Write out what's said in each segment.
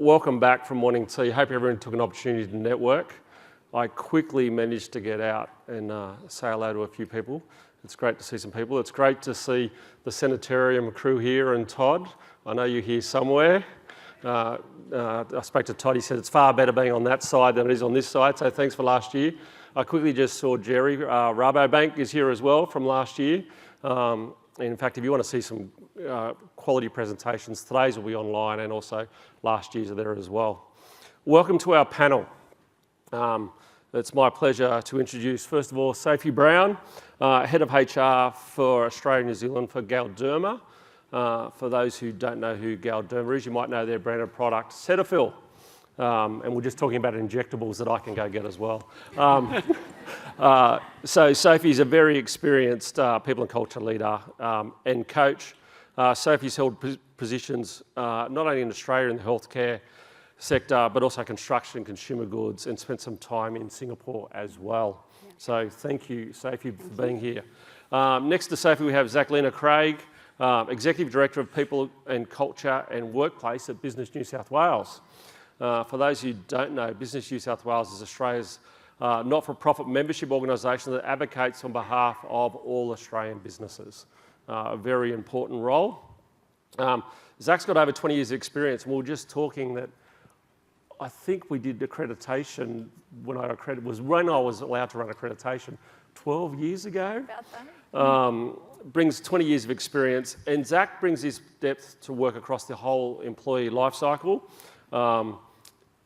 welcome back from morning tea. Hope everyone took an opportunity to network. I quickly managed to get out and say hello to a few people. It's great to see some people. It's great to see the sanitarium crew here and Todd. I know you're here somewhere. I spoke to Todd, he said it's far better being on that side than it is on this side, so thanks for last year. I quickly just saw Jerry, Rabobank is here as well from last year. In fact, if you want to see some quality presentations, today's will be online and also last year's are there as well. Welcome to our panel. It's my pleasure to introduce, first of all, Sophie Brown, Head of HR for Australia and New Zealand for Galderma. For those who don't know who Galderma is, you might know their branded product, Cetaphil. And we're just talking about injectables that I can go get as well. So Sophie's a very experienced people and culture leader and coach. Sophie's held positions not only in Australia in the healthcare sector, but also construction, consumer goods, and spent some time in Singapore as well. Yeah. So thank you, Sophie, for being here. Next to Sophie, we have Zaklina Craig, Executive Director of People and Culture and Workplace at Business New South Wales. For those who don't know, Business New South Wales is Australia's not-for-profit membership organisation that advocates on behalf of all Australian businesses. A very important role. Zach's got over 20 years of experience, and we were just talking that I think we did accreditation when I was allowed to run accreditation 12 years ago. About that. Brings 20 years of experience, and Zach brings his depth to work across the whole employee life cycle.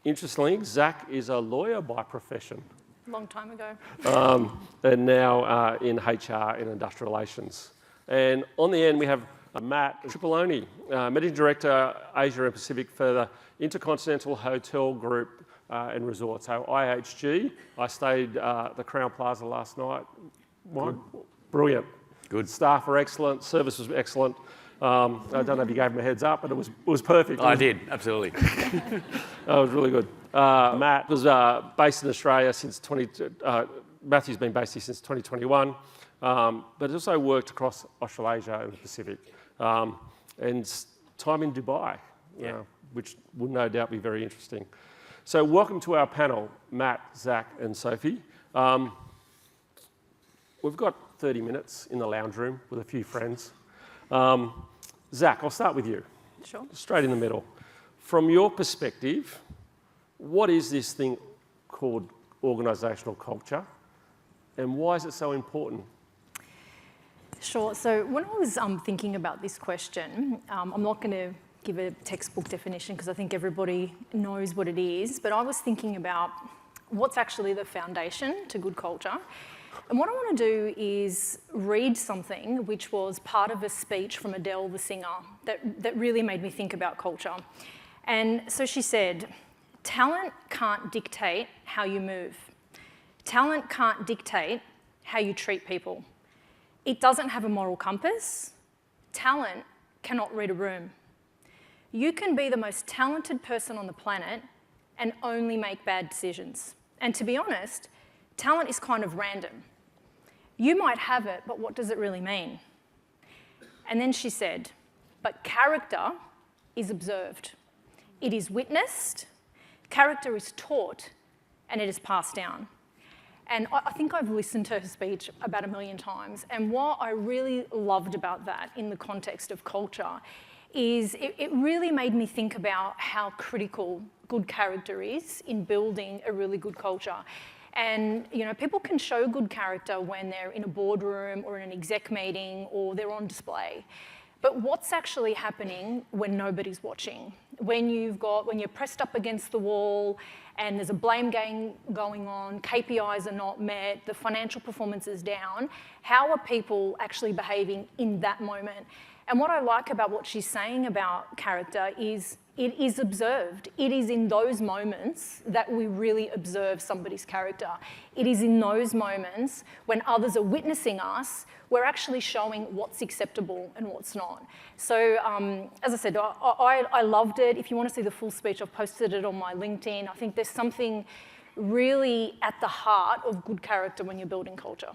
Interestingly, Zach is a lawyer by profession. Long time ago. And now in HR and industrial relations. And on the end, we have Matt Tripolone, Managing Director, Asia and Pacific for the Intercontinental Hotel Group and Resort, so IHG. I stayed at the Crown Plaza last night. Brilliant. Good. Staff were excellent, service was excellent. I don't know if you gave them a heads up, but it was perfect. I did, absolutely. It was really good. Matt was based in Australia since Matthew's been based here since 2021, but also worked across Australasia and the Pacific, and time in Dubai, which will no doubt be very interesting. So welcome to our panel, Matt, Zach and Sophie. We've got 30 minutes in the lounge room with a few friends. Zach, I'll start with you. Sure. Straight in the middle. From your perspective, what is this thing called organisational culture, and why is it so important? Sure. So when I was thinking about this question, I'm not going to give a textbook definition because I think everybody knows what it is, but I was thinking about what's actually the foundation to good culture. And what I want to do is read something which was part of a speech from Adele, the singer, that really made me think about culture. And so she said, talent can't dictate how you move. Talent can't dictate how you treat people. It doesn't have a moral compass. Talent cannot read a room. You can be the most talented person on the planet and only make bad decisions. And to be honest, talent is kind of random. You might have it, but what does it really mean? And then she said, but character is observed. It is witnessed, character is taught, and it is passed down. And I think I've listened to her speech about 1 million times, and what I really loved about that in the context of culture is it really made me think about how critical good character is in building a really good culture. And people can show good character when they're in a boardroom or in an exec meeting or they're on display. But what's actually happening when nobody's watching? When you're pressed up against the wall and there's a blame game going on, KPIs are not met, the financial performance is down, how are people actually behaving in that moment? And what I like about what she's saying about character is it is observed. It is in those moments that we really observe somebody's character. It is in those moments when others are witnessing us, we're actually showing what's acceptable and what's not. So as I said, I loved it. If you want to see the full speech, I've posted it on my LinkedIn. I think there's something really at the heart of good character when you're building culture.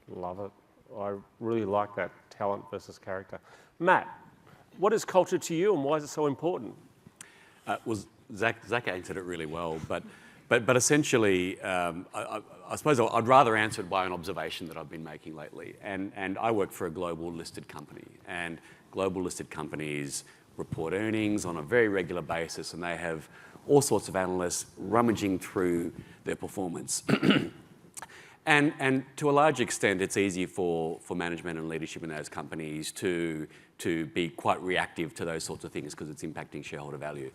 Love it. I really like that, talent versus character. Matt, what is culture to you and why is it so important? Was Zach answered it really well, but essentially, I suppose I'd rather answer it by an observation that I've been making lately. And I work for a global listed company, and global listed companies report earnings on a very regular basis, and they have all sorts of analysts rummaging through their performance. And to a large extent, it's easy for management and leadership in those companies to be quite reactive to those sorts of things because it's impacting shareholder value.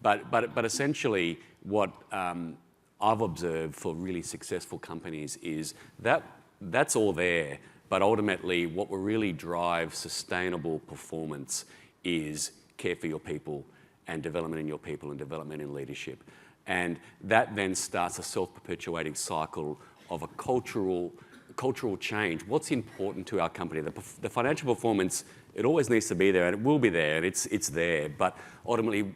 But essentially, what I've observed for really successful companies is that that's all there, but ultimately what will really drive sustainable performance is care for your people and development in your people and development in leadership. And that then starts a self-perpetuating cycle of a cultural change. What's important to our company? The financial performance, it always needs to be there, and it will be there, and it's there. But ultimately,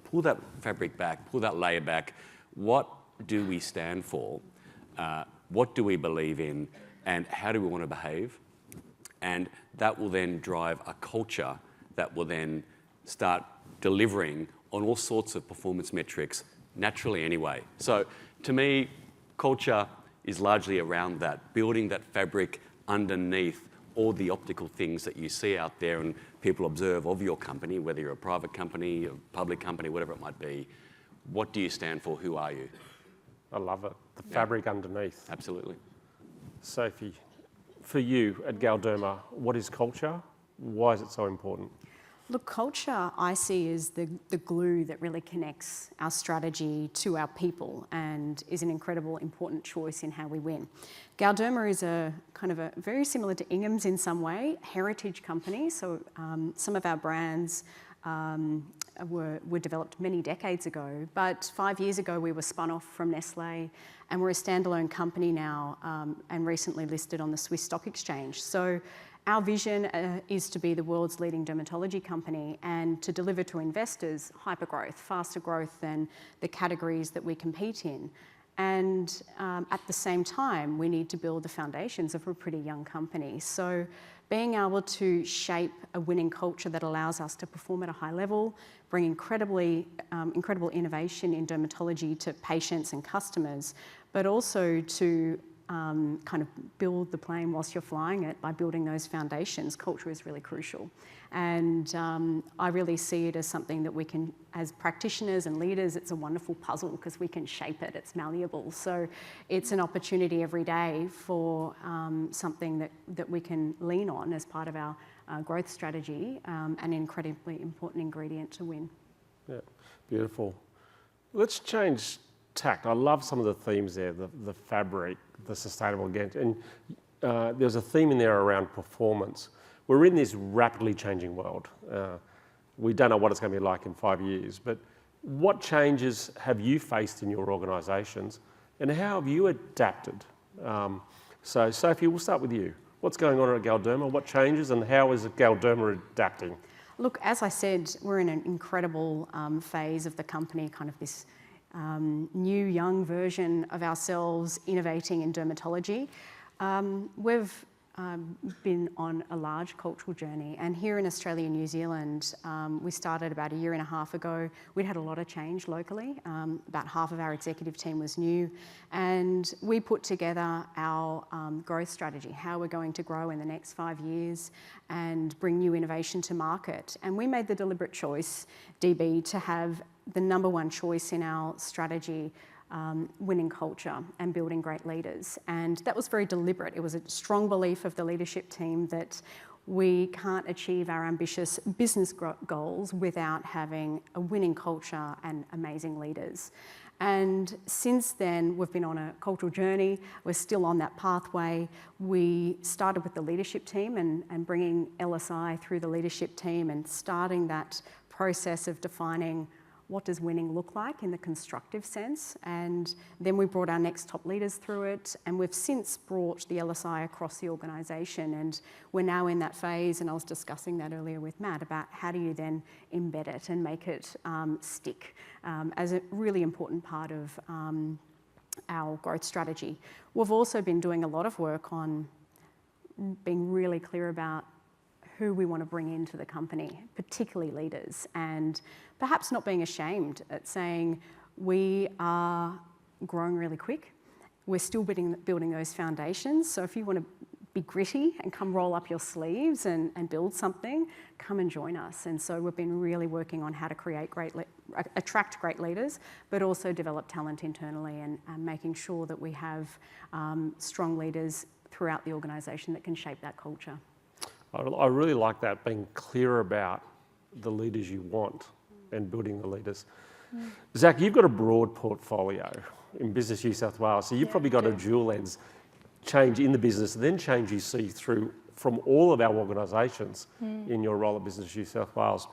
pull that fabric back, pull that layer back. What do we stand for? What do we believe in? And how do we want to behave? And that will then drive a culture that will then start delivering on all sorts of performance metrics naturally anyway. So to me, culture is largely around that, building that fabric underneath all the optical things that you see out there and people observe of your company, whether you're a private company, a public company, whatever it might be. What do you stand for? Who are you? I love it. The fabric underneath. Absolutely. Sophie, for you at Galderma, what is culture? Why is it so important? Look, culture I see is the glue that really connects our strategy to our people and is an incredible important choice in how we win. Galderma is a kind of a very similar to Ingham's in some way, heritage company. So some of our brands were developed many decades ago, but 5 years ago we were spun off from Nestle and we're a standalone company now and recently listed on the Swiss Stock Exchange. So our vision is to be the world's leading dermatology company and to deliver to investors hypergrowth, faster growth than the categories that we compete in. And at the same time, we need to build the foundations of a pretty young company. So being able to shape a winning culture that allows us to perform at a high level, bring incredible innovation in dermatology to patients and customers, but also to kind of build the plane whilst you're flying it by building those foundations. Culture is really crucial. And I really see it as something that we can, as practitioners and leaders, it's a wonderful puzzle because we can shape it, it's malleable. So it's an opportunity every day for something that we can lean on as part of our growth strategy, an incredibly important ingredient to win. Yeah, beautiful. Let's change tact. I love some of the themes there, the fabric, the sustainable again. And there's a theme in there around performance. We're in this rapidly changing world. We don't know what it's going to be like in 5 years, but what changes have you faced in your organisations and how have you adapted? So Sophie, we'll start with you. What's going on at Galderma? What changes and how is Galderma adapting? Look, as I said, we're in an incredible phase of the company, kind of this new young version of ourselves innovating in dermatology. We've been on a large cultural journey, and here in Australia and New Zealand, we started about 1.5 years ago. We'd had a lot of change locally. About half of our executive team was new, and we put together our growth strategy, how we're going to grow in the next 5 years and bring new innovation to market. And we made the deliberate choice, DB, to have the number one choice in our strategy, winning culture and building great leaders. And that was very deliberate. It was a strong belief of the leadership team that we can't achieve our ambitious business goals without having a winning culture and amazing leaders. And since then, we've been on a cultural journey. We're still on that pathway. We started with the leadership team and bringing LSI through the leadership team and starting that process of defining what does winning look like in the constructive sense. And then we brought our next top leaders through it. And we've since brought the LSI across the organisation. And we're now in that phase, and I was discussing that earlier with Matt, about how do you then embed it and make it stick as a really important part of our growth strategy. We've also been doing a lot of work on being really clear about who we want to bring into the company, particularly leaders, and perhaps not being ashamed at saying we are growing really quick. We're still building those foundations. So if you want to be gritty and come roll up your sleeves and build something, come and join us. And so we've been really working on how to create attract great leaders, but also develop talent internally and making sure that we have strong leaders throughout the organisation that can shape that culture. I really like that, being clear about the leaders you want and building the leaders. Zach, you've got a broad portfolio in Business New South Wales, so you've probably got a dual lens, change in the business, then change you see through from all of our organisations in your role at Business New South Wales.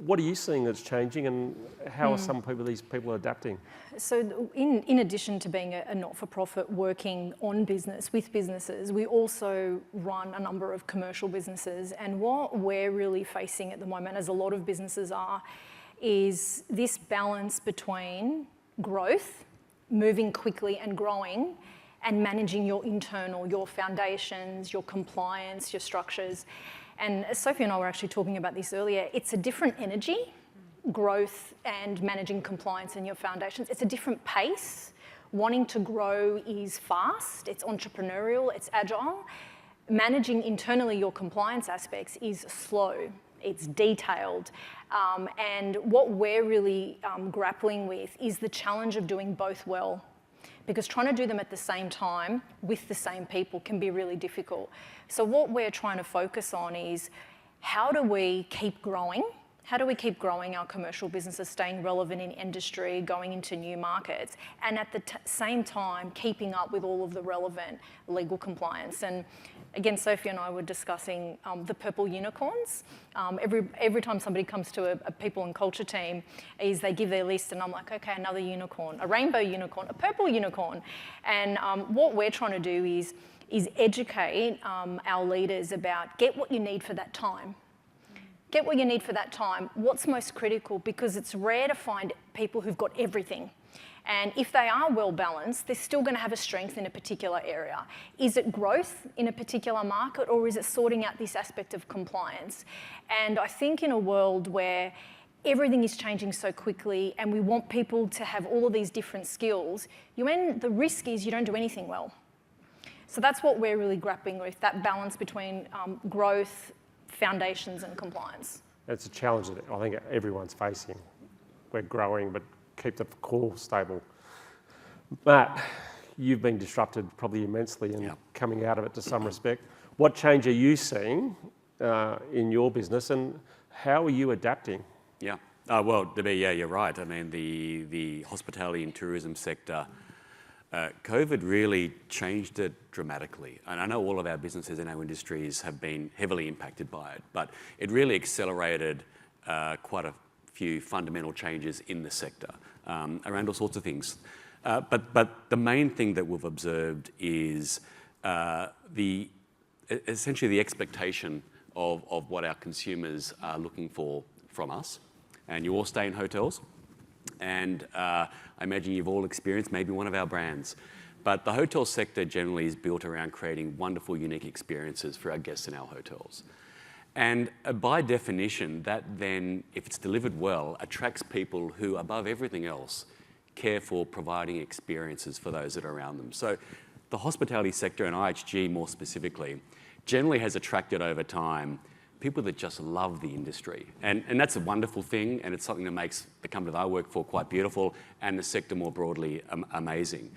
What are you seeing that's changing, and how are these people adapting? So in addition to being a not-for-profit working on business, with businesses, we also run a number of commercial businesses. And what we're really facing at the moment, as a lot of businesses are, is this balance between growth, moving quickly and growing, and managing your internal, your foundations, your compliance, your structures. And Sophie and I were actually talking about this earlier. It's a different energy, growth and managing compliance and your foundations. It's a different pace. Wanting to grow is fast, it's entrepreneurial, it's agile. Managing internally your compliance aspects is slow, it's detailed. And what we're really grappling with is the challenge of doing both well, because trying to do them at the same time with the same people can be really difficult. So what we're trying to focus on is, how do we keep growing? How do we keep growing our commercial businesses, staying relevant in industry, going into new markets, and at the same time keeping up with all of the relevant legal compliance? And again, Sophie and I were discussing the purple unicorns. Every time somebody comes to a people and culture team, is they give their list, and I'm like, okay, another unicorn, a rainbow unicorn, a purple unicorn. And what we're trying to do is educate our leaders about, get what you need for that time. Get what you need for that time. What's most critical, because it's rare to find people who've got everything. And if they are well balanced, they're still going to have a strength in a particular area. Is it growth in a particular market, or is it sorting out this aspect of compliance? And I think in a world where everything is changing so quickly and we want people to have all of these different skills, the risk is you don't do anything well. So that's what we're really grappling with, that balance between growth, foundations and compliance. It's a challenge that I think everyone's facing. We're growing, but keep the core stable. Matt, you've been disrupted probably immensely and coming out of it to some respect. What change are you seeing in your business, and how are you adapting? Yeah, well, Debbie, yeah, you're right. I mean, the hospitality and tourism sector, COVID really changed it dramatically. And I know all of our businesses in our industries have been heavily impacted by it, but it really accelerated quite a few fundamental changes in the sector around all sorts of things. But the main thing that we've observed is essentially the expectation of what our consumers are looking for from us. And you all stay in hotels, and I imagine you've all experienced maybe one of our brands. But the hotel sector generally is built around creating wonderful, unique experiences for our guests in our hotels. And by definition, that then, if it's delivered well, attracts people who, above everything else, care for providing experiences for those that are around them. So the hospitality sector, and IHG more specifically, generally has attracted over time people that just love the industry. And that's a wonderful thing, and it's something that makes the company that I work for quite beautiful, and the sector more broadly amazing.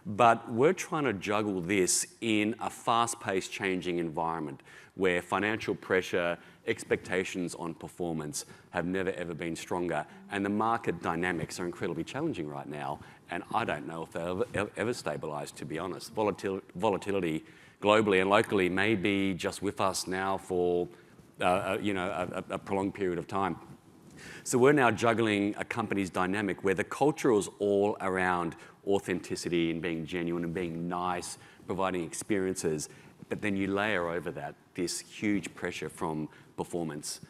But we're trying to juggle this in a fast-paced changing environment where financial pressure, expectations on performance have never ever been stronger, and the market dynamics are incredibly challenging right now, and I don't know if they'll ever stabilise, to be honest. Volatility globally and locally may be just with us now for a prolonged period of time. So we're now juggling a company's dynamic where the culture is all around authenticity and being genuine and being nice, providing experiences, but then you layer over that this huge pressure from performance.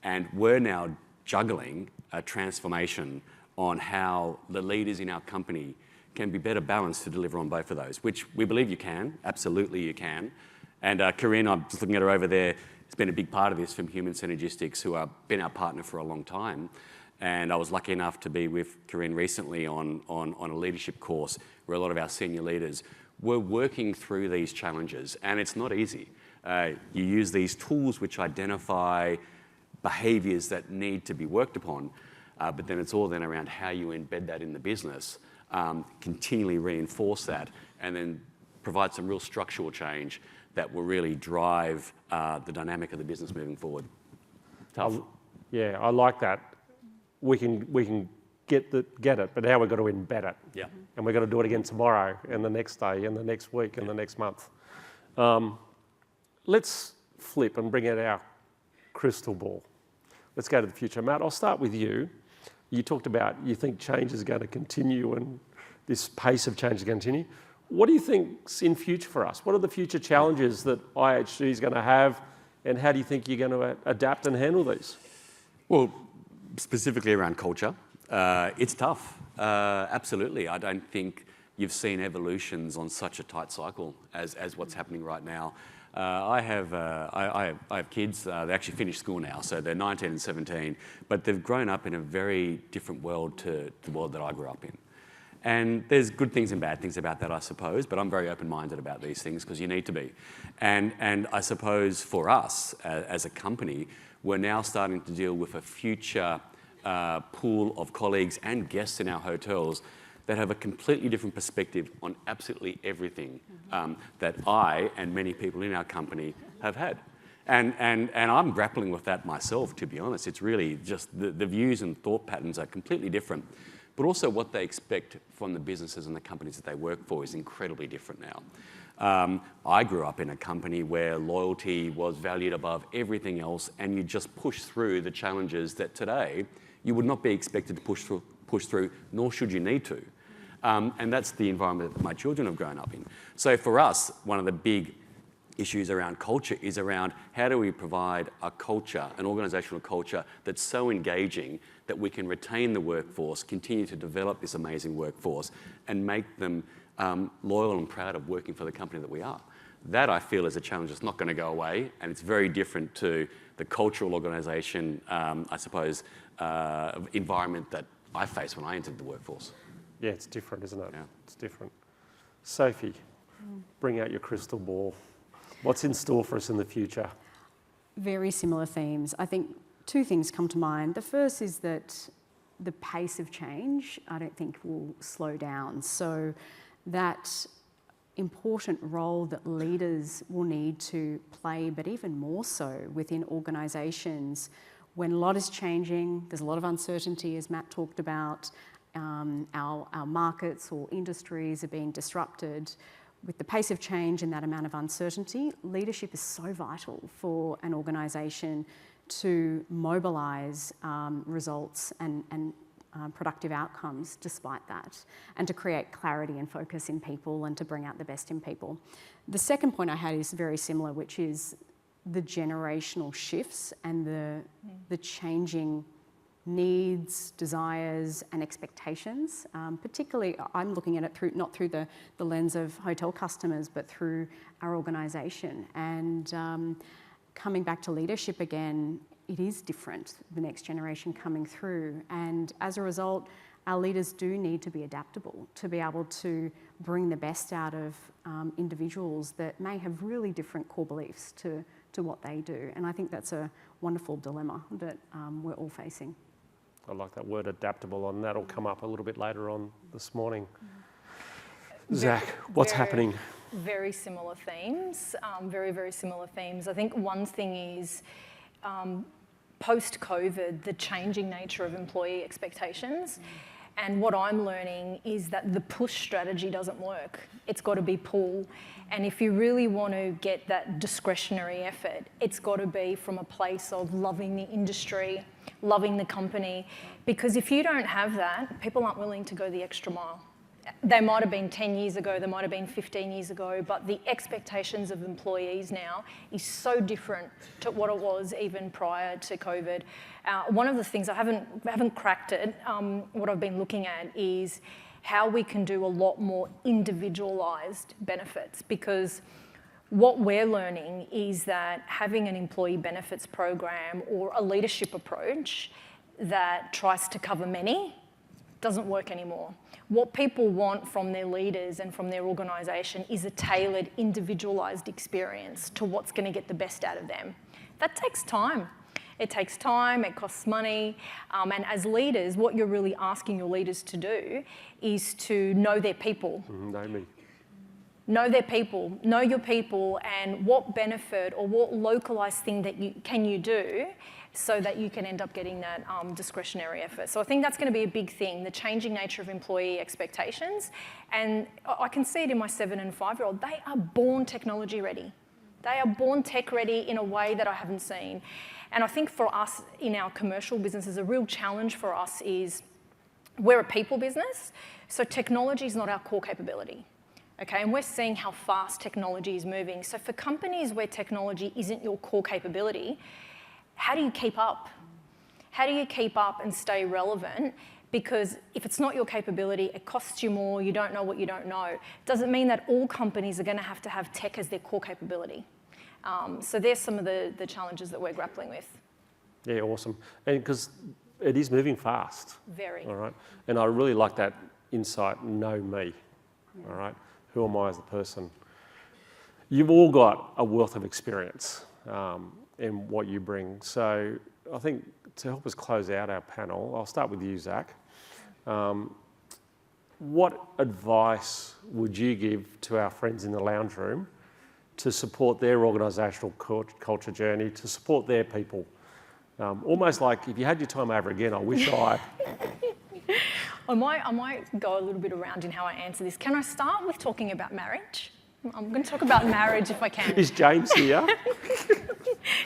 And we're now juggling a transformation on how the leaders in our company can be better balanced to deliver on both of those, which we believe you can, absolutely you can. And Corinne, I'm just looking at her over there, has been a big part of this from Human Synergistics, who have been our partner for a long time. And I was lucky enough to be with Corinne recently on a leadership course where a lot of our senior leaders were working through these challenges. And it's not easy. You use these tools which identify behaviours that need to be worked upon, but then it's all then around how you embed that in the business, continually reinforce that, and then provide some real structural change that will really drive the dynamic of the business moving forward. Tough. Yeah, I like that. We can get it, but now we've got to embed it. Yeah. And we've got to do it again tomorrow, and the next day, and the next week, and the next month. Let's flip and bring out our crystal ball. Let's go to the future. Matt, I'll start with you. You talked about you think change is going to continue and this pace of change is going to continue. What do you think's in future for us? What are the future challenges that IHG is going to have, and how do you think you're going to adapt and handle these? Well, specifically around culture, it's tough. Absolutely. I don't think you've seen evolutions on such a tight cycle as what's happening right now. I have kids. They actually finished school now, so they're 19 and 17, but they've grown up in a very different world to the world that I grew up in. And there's good things and bad things about that, I suppose, but I'm very open-minded about these things because you need to be. And I suppose for us as a company, we're now starting to deal with a future pool of colleagues and guests in our hotels that have a completely different perspective on absolutely everything that I and many people in our company have had. And I'm grappling with that myself, to be honest. It's really just the views and thought patterns are completely different. But also what they expect from the businesses and the companies that they work for is incredibly different now. I grew up in a company where loyalty was valued above everything else, and you just push through the challenges that today you would not be expected to push through, nor should you need to. And that's the environment that my children have grown up in. So for us, one of the big issues around culture is around how do we provide a culture, an organisational culture that's so engaging that we can retain the workforce, continue to develop this amazing workforce, and make them loyal and proud of working for the company that we are. That, I feel, is a challenge that's not going to go away, and it's very different to the cultural organisation, I suppose, environment that I faced when I entered the workforce. Yeah, it's different, isn't it? Yeah. It's different. Sophie, bring out your crystal ball. What's in store for us in the future? Very similar themes. I think two things come to mind. The first is that the pace of change, I don't think will slow down. So that important role that leaders will need to play, but even more so within organisations, when a lot is changing, there's a lot of uncertainty, as Matt talked about, our markets or industries are being disrupted. With the pace of change and that amount of uncertainty, leadership is so vital for an organisation to mobilise results and productive outcomes despite that, and to create clarity and focus in people and to bring out the best in people. The second point I had is very similar, which is the generational shifts and the changing needs, desires and expectations. Particularly, I'm looking at it not through the lens of hotel customers, but through our organisation. And coming back to leadership again, it is different, the next generation coming through. And as a result, our leaders do need to be adaptable to be able to bring the best out of individuals that may have really different core beliefs to what they do. And I think that's a wonderful dilemma that we're all facing. I like that word adaptable, and that'll come up a little bit later on this morning. Zach, what's happening? Very similar themes, very, very similar themes. I think one thing is post-COVID, the changing nature of employee expectations. And what I'm learning is that the push strategy doesn't work. It's got to be pull. And if you really want to get that discretionary effort, it's got to be from a place of loving the industry, loving the company. Because if you don't have that, people aren't willing to go the extra mile. They might have been 10 years ago, they might have been 15 years ago, but the expectations of employees now is so different to what it was even prior to COVID. One of the things, I haven't cracked it, what I've been looking at is how we can do a lot more individualised benefits, because what we're learning is that having an employee benefits program or a leadership approach that tries to cover many doesn't work anymore. What people want from their leaders and from their organisation is a tailored, individualised experience to what's going to get the best out of them. That takes time. It takes time, it costs money, and as leaders, what you're really asking your leaders to do is to know their people. Know me. Know their people, know your people, and what benefit or what localised thing that can you do so that you can end up getting that discretionary effort. So I think that's going to be a big thing, the changing nature of employee expectations. And I can see it in my 7 and 5-year-old. They are born technology ready. They are born tech ready in a way that I haven't seen. And I think for us in our commercial businesses, a real challenge for us is we're a people business, so technology is not our core capability. Okay, and we're seeing how fast technology is moving. So for companies where technology isn't your core capability, how do you keep up? How do you keep up and stay relevant? Because if it's not your capability, it costs you more, you don't know what you don't know. Doesn't mean that all companies are going to have tech as their core capability. So there's some of the challenges that we're grappling with. Yeah, awesome. And because it is moving fast. Very. All right. And I really like that insight, know me. Yeah. All right. Who am I as a person? You've all got a wealth of experience in what you bring. So I think to help us close out our panel, I'll start with you, Zach. What advice would you give to our friends in the lounge room to support their organisational culture journey, to support their people? Almost like if you had your time over again, I wish I... I might go a little bit around in how I answer this. Can I start with talking about marriage? I'm going to talk about marriage if I can. Is James here?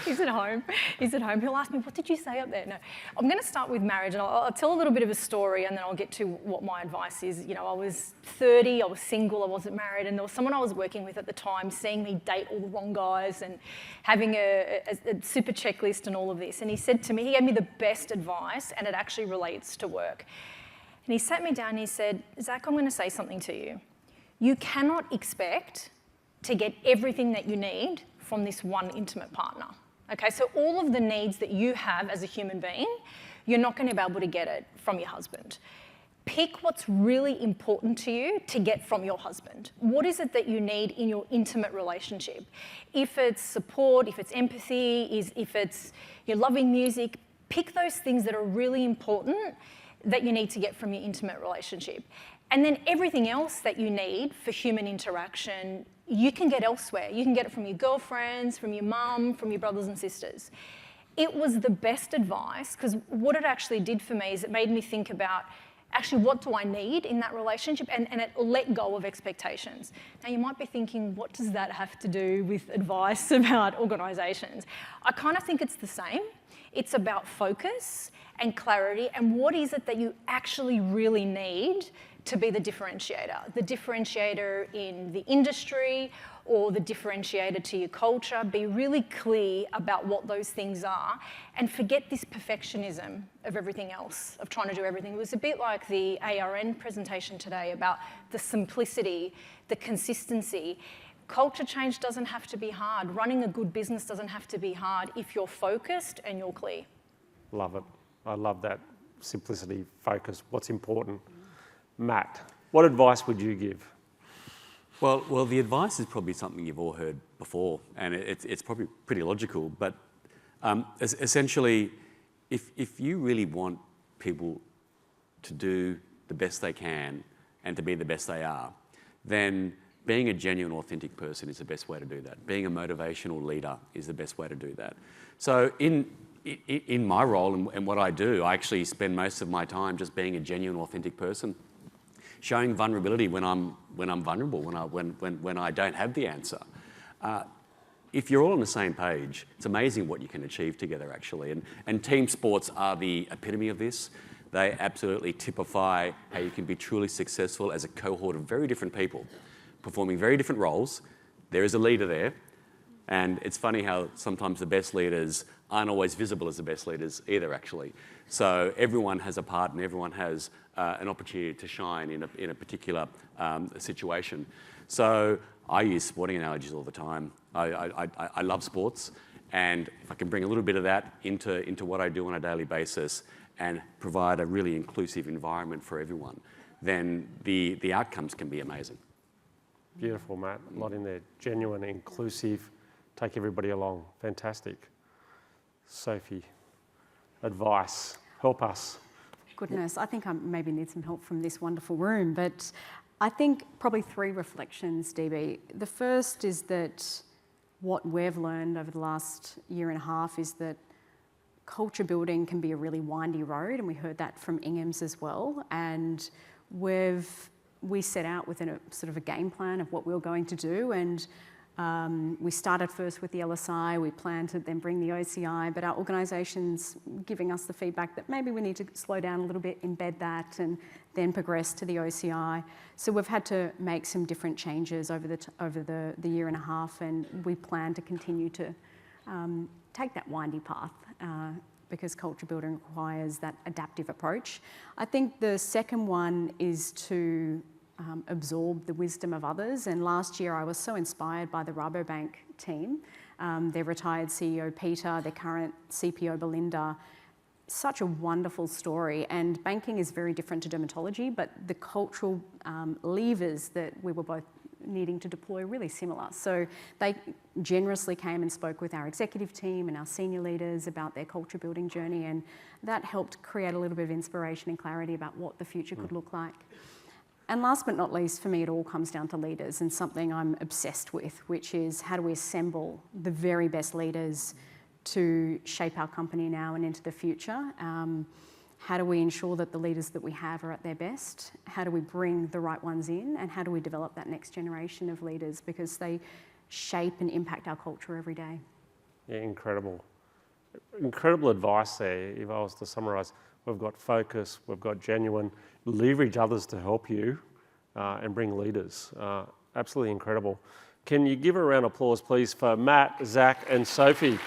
He's at home. He's at home. He'll ask me, what did you say up there? No, I'm going to start with marriage, and I'll tell a little bit of a story, and then I'll get to what my advice is. You know, I was 30, I was single, I wasn't married, and there was someone I was working with at the time seeing me date all the wrong guys and having a super checklist and all of this. And he said to me, he gave me the best advice, and it actually relates to work. And he sat me down and he said, Zach, I'm going to say something to you. You cannot expect to get everything that you need from this one intimate partner. Okay, so all of the needs that you have as a human being, you're not going to be able to get it from your husband. Pick what's really important to you to get from your husband. What is it that you need in your intimate relationship? If it's support, if it's empathy, if it's you're loving music, pick those things that are really important that you need to get from your intimate relationship. And then everything else that you need for human interaction, you can get elsewhere. You can get it from your girlfriends, from your mum, from your brothers and sisters. It was the best advice, because what it actually did for me is it made me think about, actually, what do I need in that relationship? And it let go of expectations. Now, you might be thinking, what does that have to do with advice about organisations? I kind of think it's the same. It's about focus and clarity, and what is it that you actually really need to be the differentiator in the industry or the differentiator to your culture. Be really clear about what those things are and forget this perfectionism of everything else, of trying to do everything. It was a bit like the ARN presentation today about the simplicity, the consistency. Culture change doesn't have to be hard. Running a good business doesn't have to be hard if you're focused and you're clear. Love it. I love that simplicity, focus, what's important. Matt, what advice would you give? Well, the advice is probably something you've all heard before, and it's probably pretty logical, but essentially, if you really want people to do the best they can and to be the best they are, then being a genuine, authentic person is the best way to do that. Being a motivational leader is the best way to do that. So in my role and what I do, I actually spend most of my time just being a genuine, authentic person, showing vulnerability when I'm vulnerable, when I don't have the answer. If you're all on the same page, it's amazing what you can achieve together, actually. And team sports are the epitome of this. They absolutely typify how you can be truly successful as a cohort of very different people, performing very different roles. There is a leader there, And it's funny how sometimes the best leaders aren't always visible as the best leaders either, actually. So everyone has a part and everyone has an opportunity to shine in a particular situation. So I use sporting analogies all the time. I love sports, and if I can bring a little bit of that into what I do on a daily basis and provide a really inclusive environment for everyone, then the outcomes can be amazing. Beautiful, Matt. A lot in there. Genuine, inclusive, take everybody along. Fantastic. Sophie, advice, help us. Goodness, I think I maybe need some help from this wonderful room, but I think probably 3 reflections, DB. The first is that what we've learned over the last year and a half is that culture building can be a really windy road, and we heard that from Ingham's as well. And we set out with a sort of a game plan of what we were going to do, and we started first with the LSI, we planned to then bring the OCI, but our organisation's giving us the feedback that maybe we need to slow down a little bit, embed that, and then progress to the OCI. So we've had to make some different changes over the year and a half, and we plan to continue to take that windy path because culture building requires that adaptive approach. I think the second one is to absorb the wisdom of others. And last year I was so inspired by the Rabobank team, their retired CEO Peter, their current CPO Belinda. Such a wonderful story. And banking is very different to dermatology, but the cultural levers that we were both needing to deploy are really similar. So they generously came and spoke with our executive team and our senior leaders about their culture building journey, and that helped create a little bit of inspiration and clarity about what the future could look like. And last but not least, for me, it all comes down to leaders and something I'm obsessed with, which is how do we assemble the very best leaders to shape our company now and into the future? How do we ensure that the leaders that we have are at their best? How do we bring the right ones in? And how do we develop that next generation of leaders? Because they shape and impact our culture every day. Yeah, incredible. Incredible advice there. If I was to summarise, we've got focus, we've got genuine, leverage others to help you and bring leaders. Absolutely incredible. Can you give a round of applause, please, for Matt, Zach and Sophie?